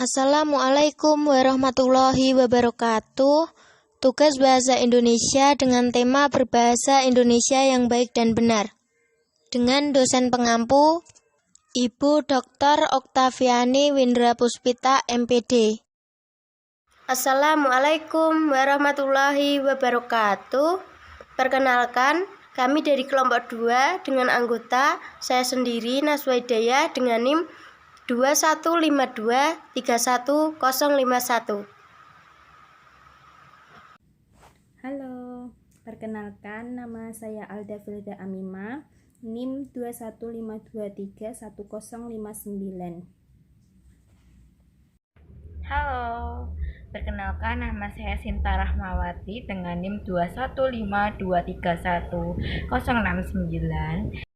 Assalamualaikum warahmatullahi wabarakatuh. Tugas Bahasa Indonesia dengan tema berbahasa Indonesia yang baik dan benar. Dengan dosen pengampu, Ibu Dr. Oktaviani Windra Puspita, MPD. Assalamualaikum warahmatullahi wabarakatuh. Perkenalkan, kami dari kelompok 2 dengan anggota saya sendiri Naswa Hidayah dengan NIM 21523151. Halo, perkenalkan nama saya Alda Filda Amima, NIM 2152310059. Halo, perkenalkan nama saya Sinta Rahmawati dengan NIM 2152310069.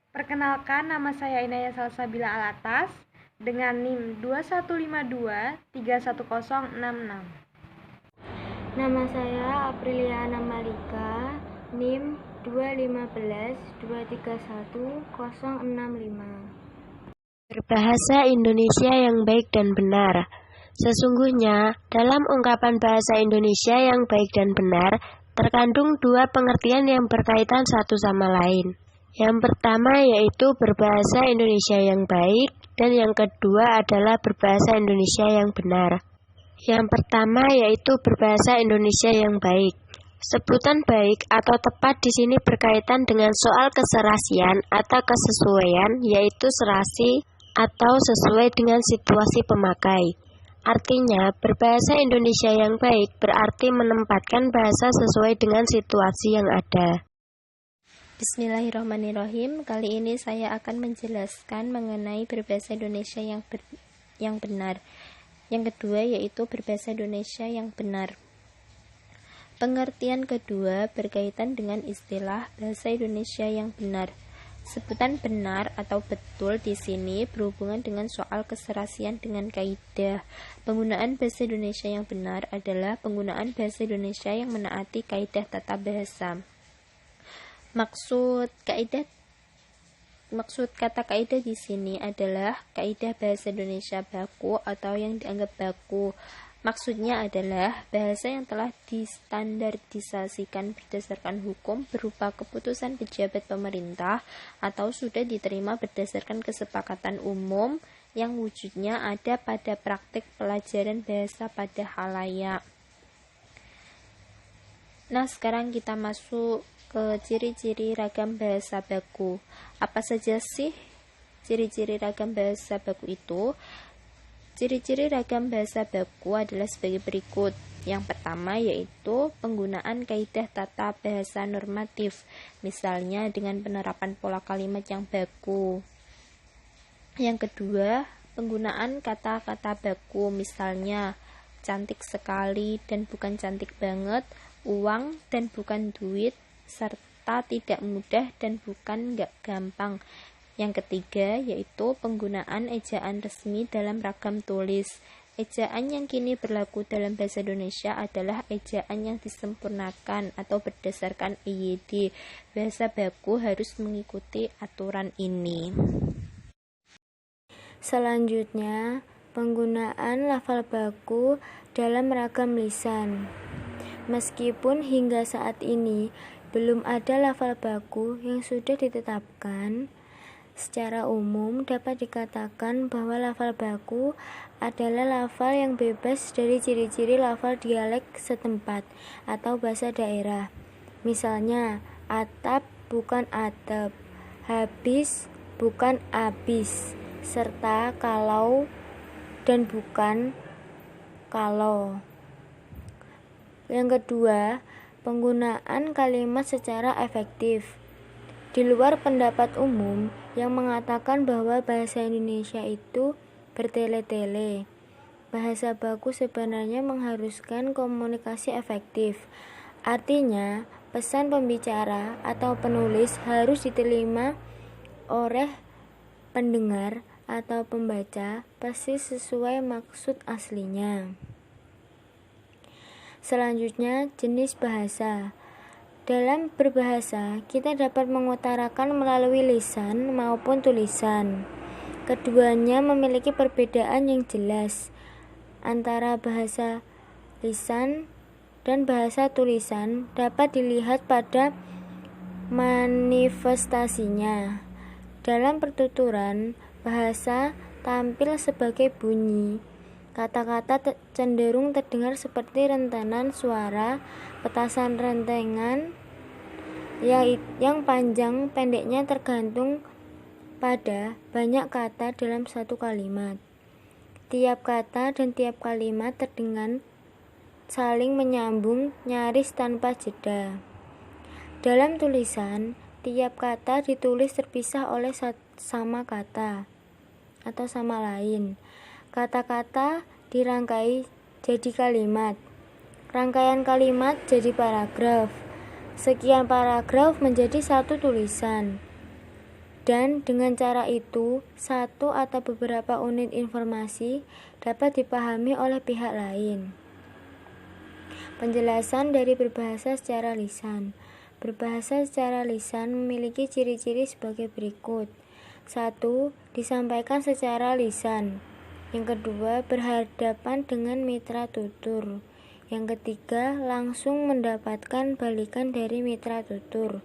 Perkenalkan, nama saya Inaya Salsabila Alatas dengan NIM 2152310066. Nama saya Apriliana Malika, NIM 251231065. Berbahasa Indonesia yang baik dan benar. Sesungguhnya, dalam ungkapan bahasa Indonesia yang baik dan benar, terkandung dua pengertian yang berkaitan satu sama lain. Yang pertama yaitu berbahasa Indonesia yang baik, dan yang kedua adalah berbahasa Indonesia yang benar. Yang pertama yaitu berbahasa Indonesia yang baik. Sebutan baik atau tepat di sini berkaitan dengan soal keserasian atau kesesuaian, yaitu serasi atau sesuai dengan situasi pemakai. Artinya, berbahasa Indonesia yang baik berarti menempatkan bahasa sesuai dengan situasi yang ada. Bismillahirrahmanirrahim. Kali ini saya akan menjelaskan mengenai berbahasa Indonesia yang benar. Yang kedua yaitu berbahasa Indonesia yang benar. Pengertian kedua berkaitan dengan istilah bahasa Indonesia yang benar. Sebutan benar atau betul di sini berhubungan dengan soal keserasian dengan kaidah. Penggunaan bahasa Indonesia yang benar adalah penggunaan bahasa Indonesia yang menaati kaidah tata bahasa. Maksud kata kaidah di sini adalah kaidah bahasa Indonesia baku atau yang dianggap baku. Maksudnya adalah bahasa yang telah distandardisasikan berdasarkan hukum berupa keputusan pejabat pemerintah atau sudah diterima berdasarkan kesepakatan umum yang wujudnya ada pada praktik pelajaran bahasa pada khalayak. Nah, sekarang kita masuk ke ciri-ciri ragam bahasa baku. Apa saja sih ciri-ciri ragam bahasa baku itu? Ciri-ciri ragam bahasa baku adalah sebagai berikut. Yang pertama yaitu penggunaan kaidah tata bahasa normatif, misalnya dengan penerapan pola kalimat yang baku. Yang kedua, penggunaan kata-kata baku, misalnya cantik sekali dan bukan cantik banget, uang dan bukan duit, serta tidak mudah dan bukan nggak gampang. Yang ketiga yaitu penggunaan ejaan resmi dalam ragam tulis. Ejaan yang kini berlaku dalam bahasa Indonesia adalah ejaan yang disempurnakan atau berdasarkan EYD. Bahasa baku harus mengikuti aturan ini. Selanjutnya, penggunaan lafal baku dalam ragam lisan. Meskipun hingga saat ini belum ada lafal baku yang sudah ditetapkan, secara umum dapat dikatakan bahwa lafal baku adalah lafal yang bebas dari ciri-ciri lafal dialek setempat atau bahasa daerah. Misalnya, atap bukan atep, habis bukan abis, serta kalau dan bukan kalau. Yang kedua, penggunaan kalimat secara efektif. Di luar pendapat umum yang mengatakan bahwa bahasa Indonesia itu bertele-tele, bahasa baku sebenarnya mengharuskan komunikasi efektif. Artinya, pesan pembicara atau penulis harus diterima oleh pendengar atau pembaca persis sesuai maksud aslinya. Selanjutnya, jenis bahasa. Dalam berbahasa, kita dapat mengutarakan melalui lisan maupun tulisan. Keduanya memiliki perbedaan yang jelas antara bahasa lisan dan bahasa tulisan dapat dilihat pada manifestasinya. Dalam pertuturan, bahasa tampil sebagai bunyi. Kata-kata cenderung terdengar seperti rentanan suara, petasan rentengan yang panjang pendeknya tergantung pada banyak kata dalam satu kalimat. Tiap kata dan tiap kalimat terdengar saling menyambung nyaris tanpa jeda. Dalam tulisan, tiap kata ditulis terpisah oleh sama kata atau sama lain. Kata-kata dirangkai jadi kalimat. Rangkaian kalimat jadi paragraf. Sekian paragraf menjadi satu tulisan. Dan dengan cara itu, satu atau beberapa unit informasi dapat dipahami oleh pihak lain. Penjelasan dari berbahasa secara lisan. Berbahasa secara lisan memiliki ciri-ciri sebagai berikut. 1. Disampaikan secara lisan. Yang kedua, berhadapan dengan mitra tutur. Yang ketiga, langsung mendapatkan balikan dari mitra tutur.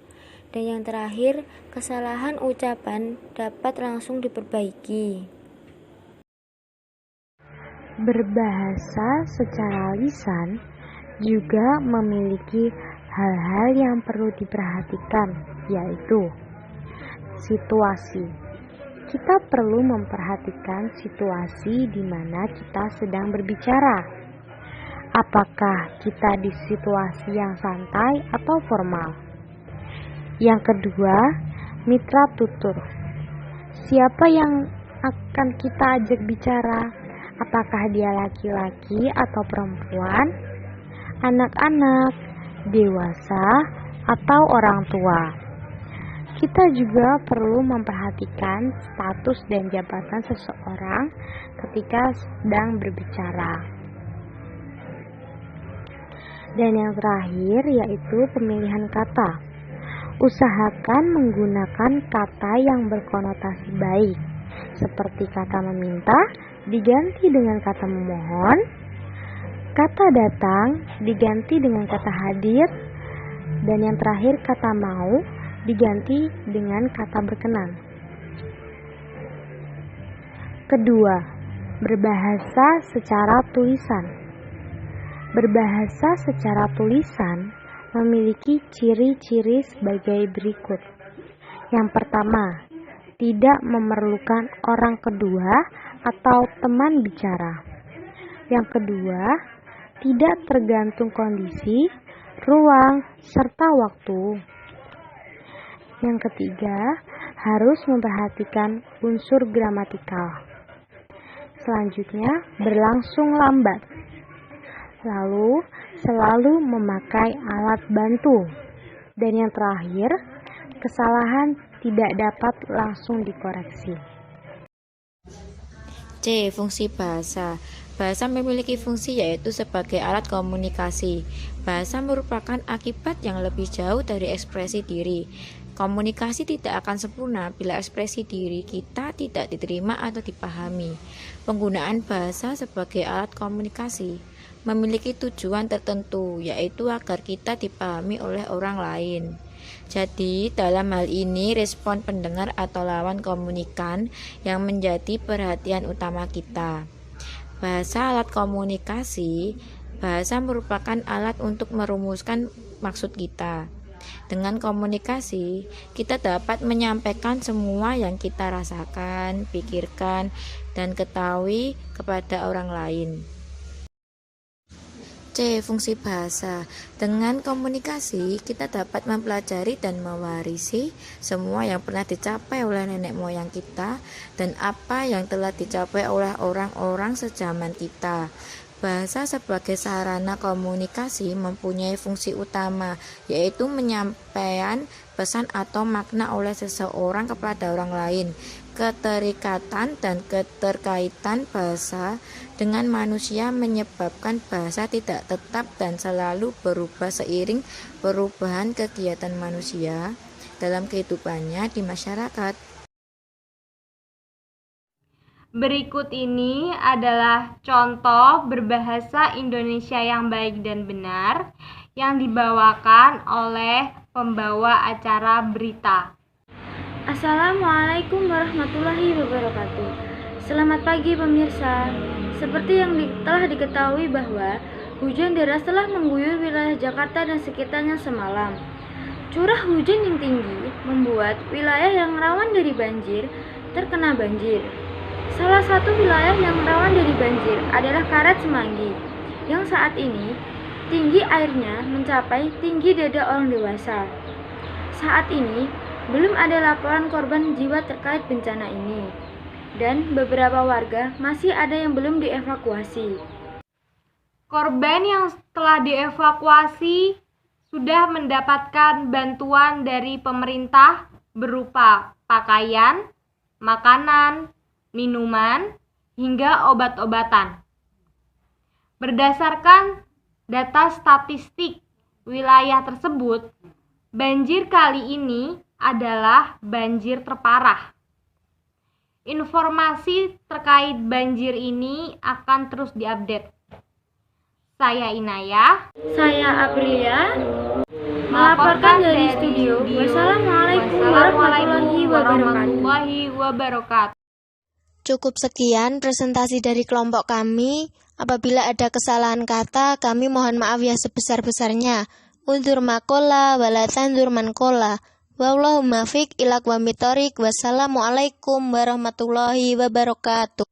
Dan yang terakhir, kesalahan ucapan dapat langsung diperbaiki. Berbahasa secara lisan juga memiliki hal-hal yang perlu diperhatikan, yaitu situasi. Kita perlu memperhatikan situasi di mana kita sedang berbicara. Apakah kita di situasi yang santai atau formal? Yang kedua, mitra tutur. Siapa yang akan kita ajak bicara? Apakah dia laki-laki atau perempuan, anak-anak, dewasa, atau orang tua? Kita juga perlu memperhatikan status dan jabatan seseorang ketika sedang berbicara. Dan yang terakhir yaitu pemilihan kata. Usahakan menggunakan kata yang berkonotasi baik, seperti kata meminta diganti dengan kata memohon, kata datang diganti dengan kata hadir, dan yang terakhir kata mau diganti dengan kata berkenan. Kedua, berbahasa secara tulisan. Berbahasa secara tulisan memiliki ciri-ciri sebagai berikut. Yang pertama, tidak memerlukan orang kedua atau teman bicara. Yang kedua, tidak tergantung kondisi, ruang, serta waktu. Yang ketiga, harus memperhatikan unsur gramatikal. Selanjutnya, berlangsung lambat. Lalu, selalu memakai alat bantu. Dan yang terakhir, kesalahan tidak dapat langsung dikoreksi. C. Fungsi bahasa. Bahasa memiliki fungsi yaitu sebagai alat komunikasi. Bahasa merupakan akibat yang lebih jauh dari ekspresi diri. Komunikasi tidak akan sempurna bila ekspresi diri kita tidak diterima atau dipahami. Penggunaan bahasa sebagai alat komunikasi memiliki tujuan tertentu, yaitu agar kita dipahami oleh orang lain. Jadi, dalam hal ini respon pendengar atau lawan komunikan yang menjadi perhatian utama kita. Bahasa alat komunikasi. Bahasa merupakan alat untuk merumuskan maksud kita. Dengan komunikasi, kita dapat menyampaikan semua yang kita rasakan, pikirkan, dan ketahui kepada orang lain. C. Fungsi bahasa. Dengan komunikasi, kita dapat mempelajari dan mewarisi semua yang pernah dicapai oleh nenek moyang kita dan apa yang telah dicapai oleh orang-orang sejaman kita. Bahasa sebagai sarana komunikasi mempunyai fungsi utama, yaitu menyampaikan pesan atau makna oleh seseorang kepada orang lain. Keterikatan dan keterkaitan bahasa dengan manusia menyebabkan bahasa tidak tetap dan selalu berubah seiring perubahan kegiatan manusia dalam kehidupannya di masyarakat. Berikut ini adalah contoh berbahasa Indonesia yang baik dan benar yang dibawakan oleh pembawa acara berita. Assalamualaikum warahmatullahi wabarakatuh. Selamat pagi pemirsa. Seperti yang telah diketahui bahwa hujan deras telah mengguyur wilayah Jakarta dan sekitarnya semalam. Curah hujan yang tinggi membuat wilayah yang rawan dari banjir terkena banjir. Salah satu wilayah yang rawan dari banjir adalah Karet Semanggi, yang saat ini tinggi airnya mencapai tinggi dada orang dewasa. Saat ini belum ada laporan korban jiwa terkait bencana ini, dan beberapa warga masih ada yang belum dievakuasi. Korban yang telah dievakuasi sudah mendapatkan bantuan dari pemerintah berupa pakaian, makanan, minuman, hingga obat-obatan. Berdasarkan data statistik wilayah tersebut, banjir kali ini adalah banjir terparah. Informasi terkait banjir ini akan terus diupdate. Saya Inayah. Saya Aprilia, melaporkan dari studio. Wassalamualaikum warahmatullahi wabarakatuh. Cukup sekian presentasi dari kelompok kami. Apabila ada kesalahan kata, kami mohon maaf yang sebesar-besarnya. Undur makola, walatandur mankola. Wallahumma fiq ila aqwamit thoriq. Wassalamualaikum warahmatullahi wabarakatuh.